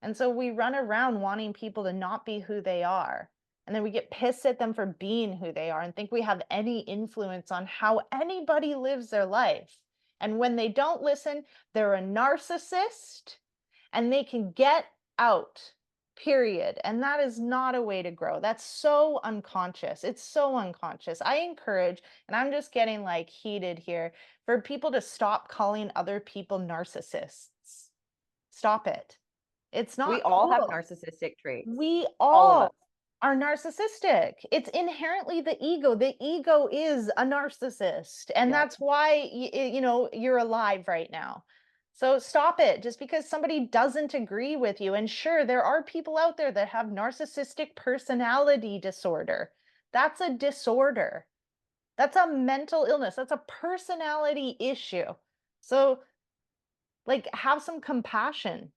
S1: And so we run around wanting people to not be who they are. And then we get pissed at them for being who they are and think we have any influence on how anybody lives their life. And when they don't listen, they're a narcissist and they can get out, period. And that is not a way to grow. That's so unconscious. It's so unconscious. I encourage, and I'm just getting like heated here, for people to stop calling other people narcissists. Stop it. It's not
S3: We all have
S1: cool.
S3: narcissistic traits.
S1: We
S3: All of
S1: all
S3: us.
S1: are narcissistic. It's inherently the ego. The ego is a narcissist. And
S3: Yeah.
S1: that's why, you're alive right now. So stop it. Just because somebody doesn't agree with you. And sure, there are people out there that have narcissistic personality disorder. That's a disorder. That's a mental illness. That's a personality issue. So, like, have some compassion.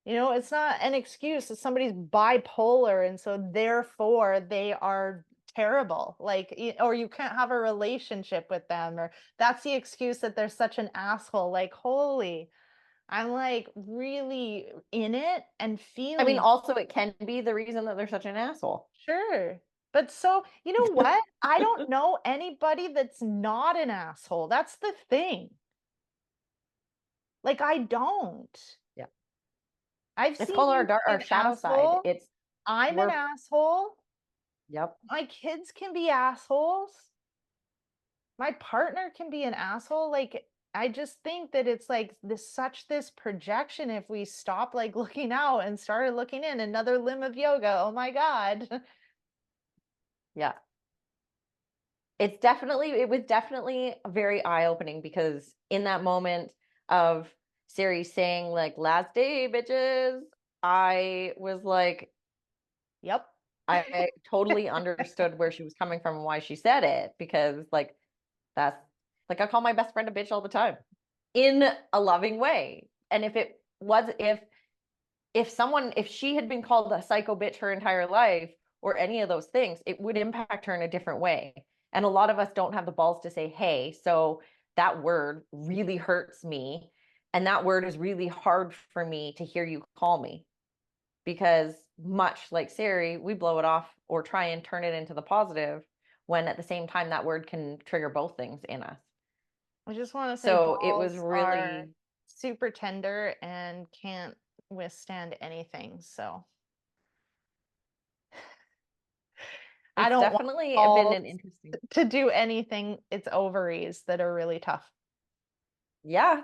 S1: It's not an excuse that somebody's bipolar and so therefore they are terrible. Like, or you can't have a relationship with them, or that's the excuse that they're such an asshole. Like, holy, I'm like really in it and
S3: I mean,
S1: feeling.
S3: also it can be the reason that they're such an asshole.
S1: Sure. But so, you know what? I don't know anybody that's not an asshole. That's the thing. Like, I don't.
S3: Yeah.
S1: I've
S3: It's
S1: seen
S3: called
S1: you be
S3: our
S1: an
S3: shadow side.
S1: asshole.
S3: It's
S1: I'm an
S3: we're
S1: asshole.
S3: yep.
S1: My kids can be assholes. My partner can be an asshole. Like, I just think that it's like this projection. If we stop like looking out and started looking in, another limb of yoga. Oh my God.
S3: Yeah. It was definitely very eye-opening, because in that moment of Siri saying like last day bitches, I was like,
S1: Yep.
S3: I totally understood where she was coming from and why she said it, because like that's like I call my best friend a bitch all the time in a loving way. And if she had been called a psycho bitch her entire life or any of those things, it would impact her in a different way. And a lot of us don't have the balls to say, hey, so that word really hurts me. And that word is really hard for me to hear you call me. Because much like Siri, we blow it off or try and turn it into the positive, when at the same time that word can trigger both things in us.
S1: I just want to say
S3: So it was
S1: balls are
S3: really
S1: super tender and can't withstand anything. So I
S3: it's
S1: don't want
S3: definitely been
S1: balls
S3: an interesting.
S1: to do anything. It's ovaries that are really tough.
S3: Yeah,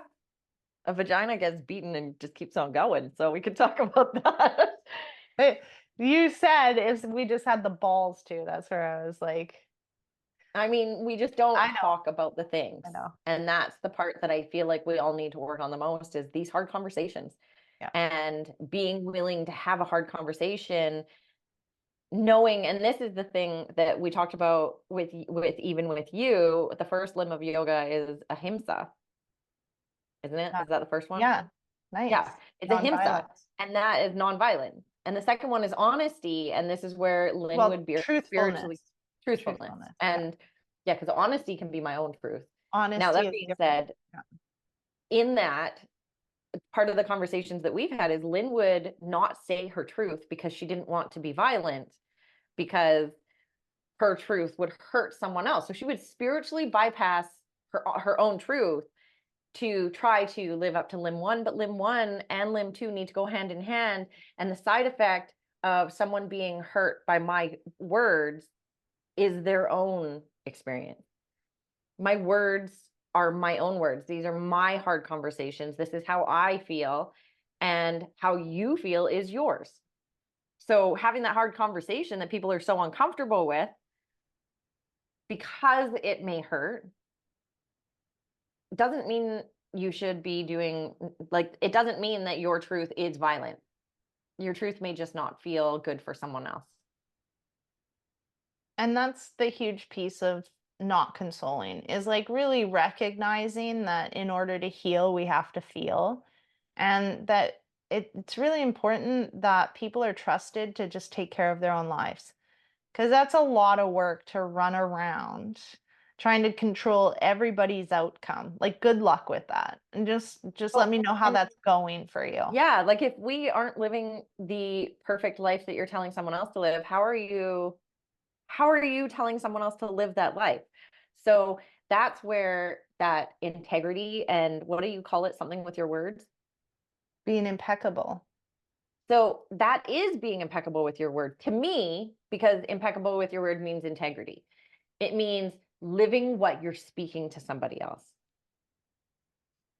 S3: a vagina gets beaten and just keeps on going. So we could talk about that.
S1: But you said if we just had the balls to, that's where I was like,
S3: I mean, we just don't
S1: I know,
S3: talk about the things.
S1: I know.
S3: And that's the part that I feel like we all need to work on the most, is these hard conversations.
S1: Yeah.
S3: And being willing to have a hard conversation, knowing, and this is the thing that we talked about with even with you, the first limb of yoga is ahimsa, isn't it?
S1: Yeah.
S3: Is that the first one?
S1: Yeah. Nice.
S3: Yeah, it's ahimsa,
S1: Non-violence.
S3: and that is nonviolent. And the second one is honesty, and this is where Lynn
S1: Well,
S3: would be
S1: truthfulness.
S3: spiritually truthfulness.
S1: Truthfulness. Yeah.
S3: And yeah, because honesty can be my own truth. Now,
S1: Honesty
S3: that
S1: is
S3: being
S1: different.
S3: said,
S1: Yeah.
S3: in that, part of the conversations that we've had is Lynn would not say her truth because she didn't want to be violent, because her truth would hurt someone else. So she would spiritually bypass her own truth to try to live up to limb one, but limb one and limb two need to go hand in hand. And the side effect of someone being hurt by my words is their own experience. My words are my own words. These are my hard conversations. This is how I feel, and how you feel is yours. So having that hard conversation that people are so uncomfortable with, because it may hurt, doesn't mean you should be doing, like, it doesn't mean that your truth is violent. Your truth may just not feel good for someone else.
S1: And that's the huge piece of not consoling, is like really recognizing that in order to heal, we have to feel. And that it's really important that people are trusted to just take care of their own lives. Because that's a lot of work to run around trying to control everybody's outcome. Like, good luck with that. And just let me know how
S3: and
S1: that's going for you.
S3: yeah, like if we aren't living the perfect life that you're telling someone else to live, how are you telling someone else to live that life? So that's where that integrity, and what do you call it? Something with your words.
S1: Being impeccable.
S3: So that is being impeccable with your word to me, because impeccable with your word means integrity. It means living what you're speaking to somebody else.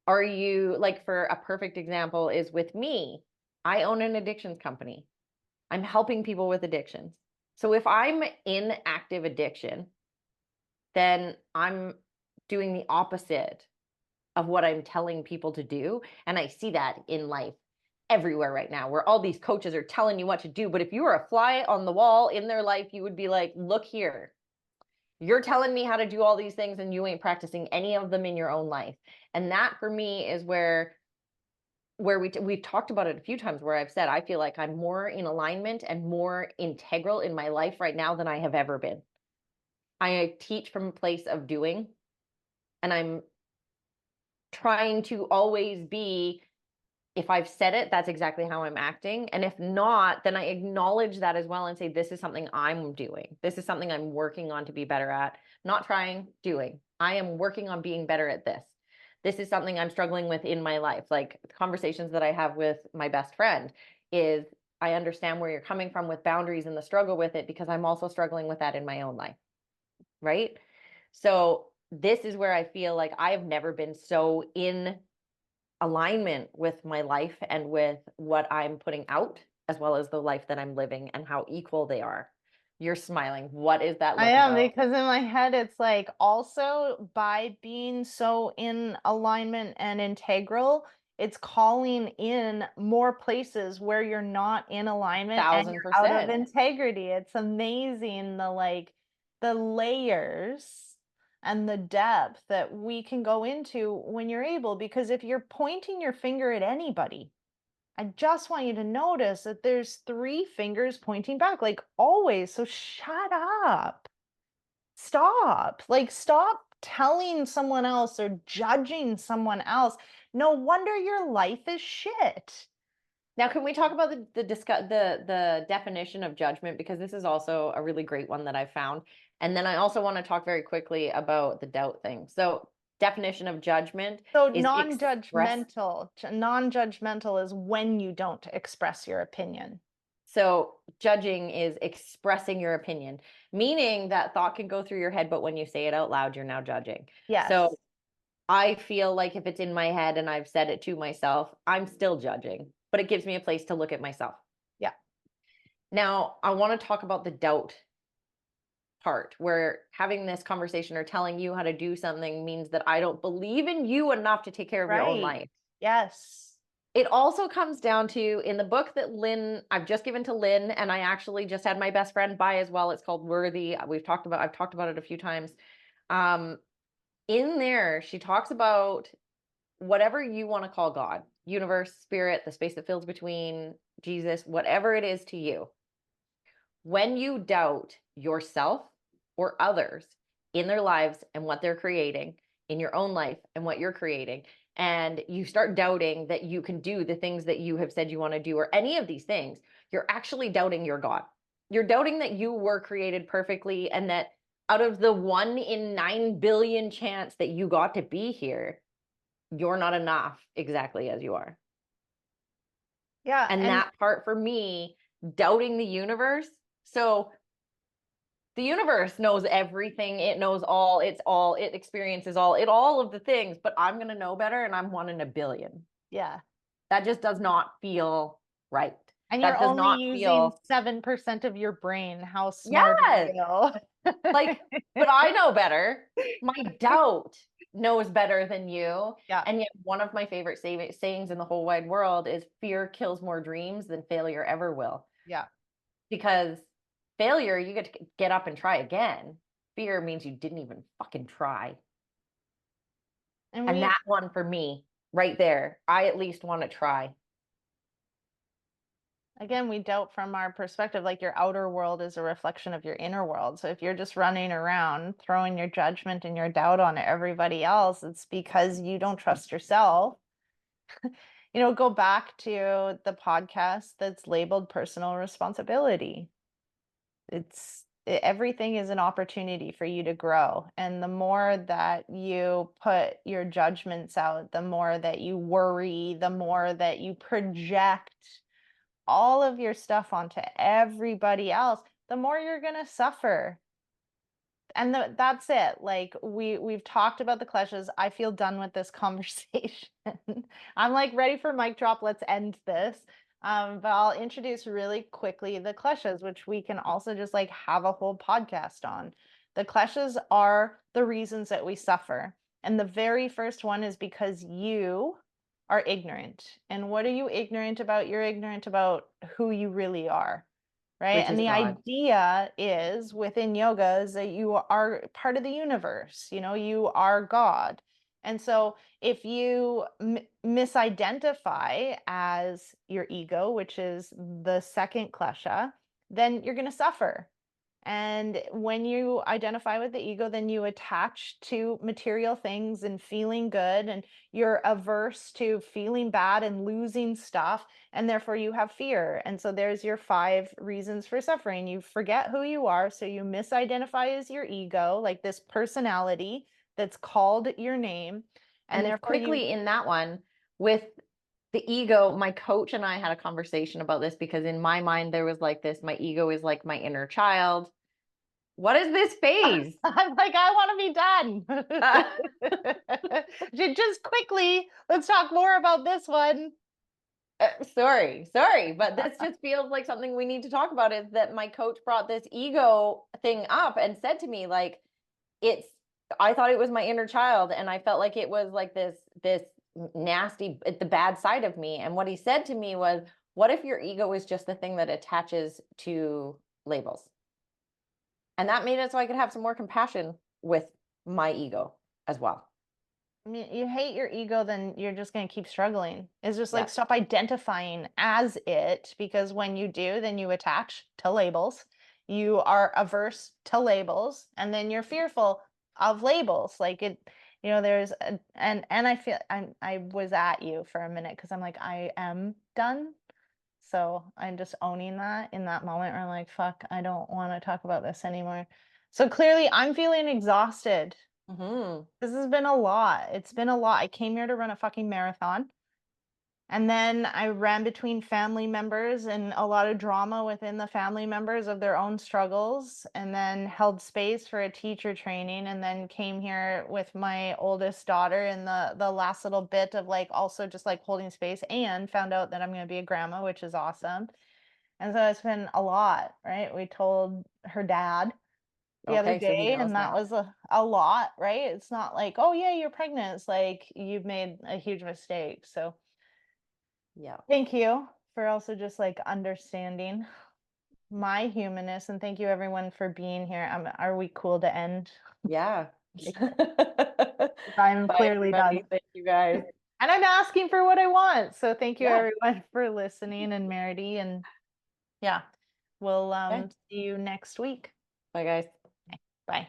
S3: Are you, like, for a perfect example is with me, I own an addictions company. I'm helping people with addictions. So if I'm in active addiction, then I'm doing the opposite of what I'm telling people to do. And I see that in life everywhere right now, where all these coaches are telling you what to do. But if you were a fly on the wall in their life, you would be like, look here, you're telling me how to do all these things and you ain't practicing any of them in your own life. And that for me is where we've talked about it a few times, where I've said I feel like I'm more in alignment and more integral in my life right now than I have ever been. I teach from a place of doing, and I'm trying to always be, if I've said it, that's exactly how I'm acting. And if not, then I acknowledge that as well and say, this is something I'm doing. This is something I'm working on to be better at. Not trying, doing. I am working on being better at this. This is something I'm struggling with in my life. Like conversations that I have with my best friend is, I understand where you're coming from with boundaries and the struggle with it, because I'm also struggling with that in my own life. Right? So this is where I feel like I have never been so in alignment with my life and with what I'm putting out, as well as the life that I'm living, and how equal they are. You're smiling. What is that
S1: I
S3: look
S1: am,
S3: about?
S1: because in my head, it's like also by being so in alignment and integral, it's calling in more places where you're not in alignment and you're out of
S3: 1000%.
S1: integrity. It's amazing the layers and the depth that we can go into when you're able, because if you're pointing your finger at anybody, I just want you to notice that there's three fingers pointing back, like always. So shut up. Stop. Like, stop telling someone else or judging someone else. No wonder your life is shit.
S3: Now, can we talk about the definition of judgment, because this is also a really great one that I found. And then I also want to talk very quickly about the doubt thing. So, definition of judgment
S1: So
S3: is
S1: non-judgmental. Non-judgmental is when you don't express your opinion.
S3: So judging is expressing your opinion, meaning that thought can go through your head, but when you say it out loud, you're now judging.
S1: Yes.
S3: So I feel like if it's in my head and I've said it to myself, I'm still judging, but it gives me a place to look at myself.
S1: Yeah.
S3: Now, I want to talk about the doubt part, where having this conversation or telling you how to do something means that I don't believe in you enough to take care of your own life.
S1: Yes.
S3: It also comes down to, in the book that I've just given to Lynn, and I actually just had my best friend buy as well. It's called Worthy. I've talked about it a few times. In there, she talks about whatever you want to call God, universe, spirit, the space that fills between, Jesus, whatever it is to you. When you doubt yourself or others in their lives and what they're creating, in your own life and what you're creating, and you start doubting that you can do the things that you have said you want to do, or any of these things, you're actually doubting your God. You're doubting that you were created perfectly, and that out of the 1 in 9 billion chance that you got to be here, you're not enough exactly as you are.
S1: Yeah.
S3: And that part for me, doubting the universe. So the universe knows everything. It knows all. It experiences all of the things, but I'm going to know better, and I'm 1 in a billion.
S1: Yeah.
S3: That just does not feel right.
S1: And
S3: That
S1: you're
S3: does
S1: only
S3: not
S1: using
S3: feel,
S1: 7% of your brain. How smart
S3: yes,
S1: are you?
S3: like, but I know better. My doubt knows better than you.
S1: Yeah.
S3: And yet one of my favorite sayings in the whole wide world is, fear kills more dreams than failure ever will.
S1: Yeah.
S3: Because failure, you get to get up and try again. Fear means you didn't even fucking try. And that one for me, right there, I at least want to try.
S1: again, we doubt from our perspective, like your outer world is a reflection of your inner world. So if you're just running around throwing your judgment and your doubt on everybody else, it's because you don't trust yourself. Go back to the podcast that's labeled personal responsibility. Everything is an opportunity for you to grow. And the more that you put your judgments out, the more that you worry, the more that you project all of your stuff onto everybody else, the more you're going to suffer. And that's it. Like we've talked about the clutches. I feel done with this conversation. I'm like ready for mic drop. Let's end this. But I'll introduce really quickly the clutches, which we can also just like have a whole podcast on. The clutches are the reasons that we suffer. And the very first one is because you are ignorant. And what are you ignorant about? You're ignorant about who you really are. Right.
S3: Which
S1: And
S3: is
S1: the
S3: God.
S1: idea is within yoga is that you are part of the universe, you are God. And so if you misidentify as your ego, which is the second klesha, then you're going to suffer. And when you identify with the ego, then you attach to material things and feeling good, and you're averse to feeling bad and losing stuff. And therefore you have fear. And so there's your 5 reasons for suffering. You forget who you are. So you misidentify as your ego, like this personality that's called your name.
S3: And
S1: therefore
S3: quickly in that one with the ego, my coach and I had a conversation about this because in my mind, there was like this, my ego is like my inner child. What is this phase?
S1: I'm like, I want to be done. Just quickly, let's talk more about this one.
S3: Sorry, but this just feels like something we need to talk about, is that my coach brought this ego thing up and said to me, like, I thought it was my inner child, and I felt like it was like this nasty, the bad side of me. And what he said to me was, what if your ego is just the thing that attaches to labels? And that made it so I could have some more compassion with my ego as well.
S1: I mean, you hate your ego, then you're just going to keep struggling. It's just like,
S3: Yeah.
S1: stop identifying as it, because when you do, then you attach to labels. You are averse to labels, and then you're fearful of labels. Like there's and I feel I was at you for a minute because I'm like, I am done. So I'm just owning that in that moment where I'm like, fuck, I don't want to talk about this anymore. So clearly I'm feeling exhausted.
S3: Mm-hmm.
S1: This has been a lot. It's been a lot. I came here to run a fucking marathon. And then I ran between family members and a lot of drama within the family members of their own struggles, and then held space for a teacher training, and then came here with my oldest daughter in the last little bit of like also just like holding space, and found out that I'm going to be a grandma, which is awesome. And so it's been a lot, right? We told her dad the other
S3: Okay, so he
S1: day,
S3: knows
S1: and that
S3: now.
S1: was a lot, right? It's not like, oh yeah, you're pregnant. It's like you've made a huge mistake. So
S3: Yeah.
S1: thank you for also just like understanding my humanness, and thank you everyone for being here. Are we cool to end?
S3: Yeah.
S1: I'm
S3: Bye,
S1: clearly
S3: everybody.
S1: done.
S3: Thank you, guys.
S1: And I'm asking for what I want. So thank you
S3: Yeah.
S1: everyone for listening, and Meridee, and yeah, we'll
S3: Okay.
S1: see you next week.
S3: Bye, guys.
S1: Bye.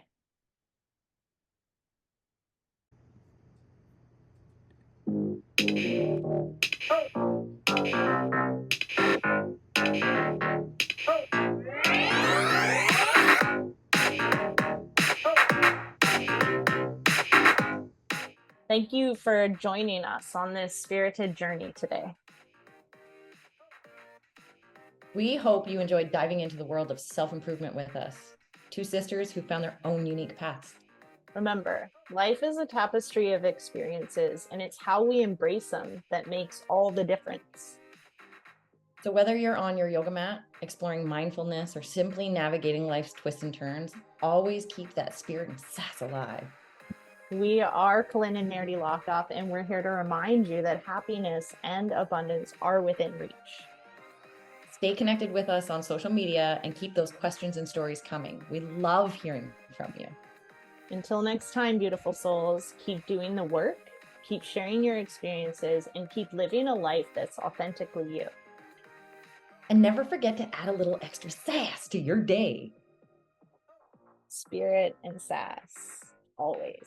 S1: Thank you for joining us on this spirited journey today.
S2: We hope you enjoyed diving into the world of self-improvement with us. 2 sisters who found their own unique paths.
S1: Remember, life is a tapestry of experiences, and it's how we embrace them that makes all the difference.
S2: So whether you're on your yoga mat, exploring mindfulness, or simply navigating life's twists and turns, always keep that spirit and sass alive.
S1: We are Colynn and Meridee Hlokoff, and we're here to remind you that happiness and abundance are within reach.
S2: Stay connected with us on social media and keep those questions and stories coming. We love hearing from you.
S1: Until next time, beautiful souls, keep doing the work, keep sharing your experiences, and keep living a life that's authentically you.
S2: And never forget to add a little extra sass to your day.
S1: Spirit and sass, always.